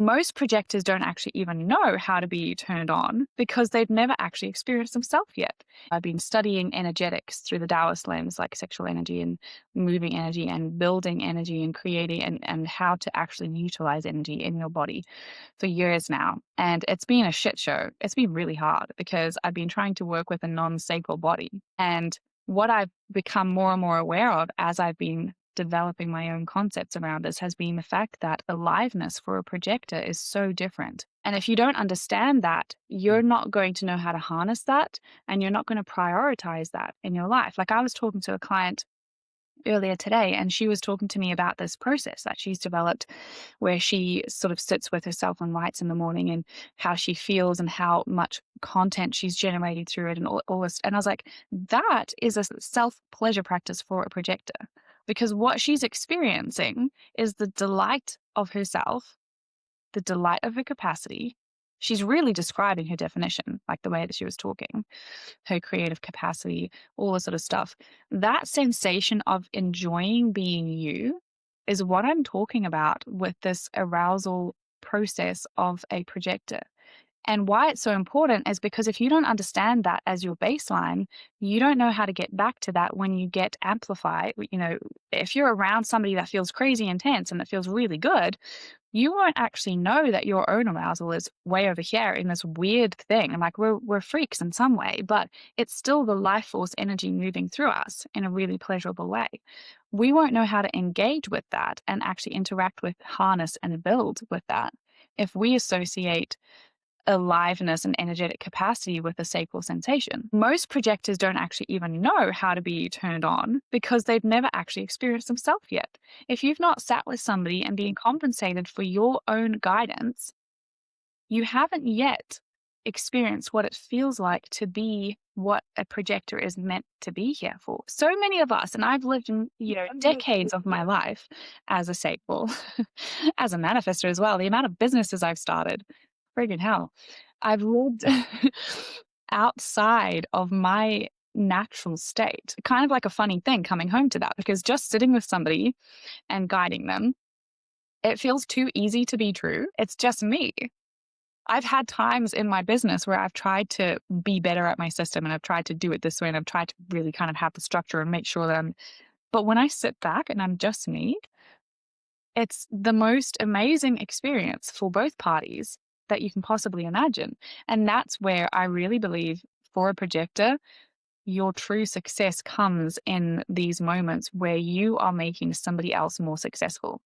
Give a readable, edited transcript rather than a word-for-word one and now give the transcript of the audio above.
Most projectors don't actually even know how to be turned on because they've never actually experienced themselves yet. I've been studying energetics through the Taoist lens, like sexual energy and moving energy and building energy and creating and how to actually utilize energy in your body for years now. And it's been a shit show. It's been really hard because I've been trying to work with a non-sacral body. And what I've become more and more aware of as I've been developing my own concepts around this has been the fact that aliveness for a projector is so different. And if you don't understand that, you're not going to know how to harness that and you're not going to prioritize that in your life. Like I was talking to a client earlier today and she was talking to me about this process that she's developed where she sort of sits with herself and writes in the morning and how she feels and how much content she's generated through it and all this. And I was like, that is a self pleasure practice for a projector because what she's experiencing is the delight of herself, the delight of her capacity. She's really describing her definition, like the way that she was talking, her creative capacity, all this sort of stuff. That sensation of enjoying being you is what I'm talking about with this arousal process of a projector. And why it's so important is because if you don't understand that as your baseline, you don't know how to get back to that when you get amplified. You know, if you're around somebody that feels crazy intense and that feels really good, you won't actually know that your own arousal is way over here in this weird thing. And like we're freaks in some way, but it's still the life force energy moving through us in a really pleasurable way. We won't know how to engage with that and actually interact with, harness, and build with that if we associate aliveness and energetic capacity with a sacral sensation. Most projectors don't actually even know how to be turned on because they've never actually experienced themselves yet. If you've not sat with somebody and been compensated for your own guidance, you haven't yet experienced what it feels like to be what a projector is meant to be here for. So many of us, and I've lived in, decades of my life as a sacral, as a manifestor as well, the amount of businesses I've started, friggin' hell. I've lived outside of my natural state. Kind of like a funny thing coming home to that, because just sitting with somebody and guiding them, it feels too easy to be true. It's just me. I've had times in my business where I've tried to be better at my system and I've tried to do it this way and I've tried to really kind of have the structure and make sure that but when I sit back and I'm just me, it's the most amazing experience for both parties that you can possibly imagine. And that's where I really believe for a projector, your true success comes in these moments where you are making somebody else more successful.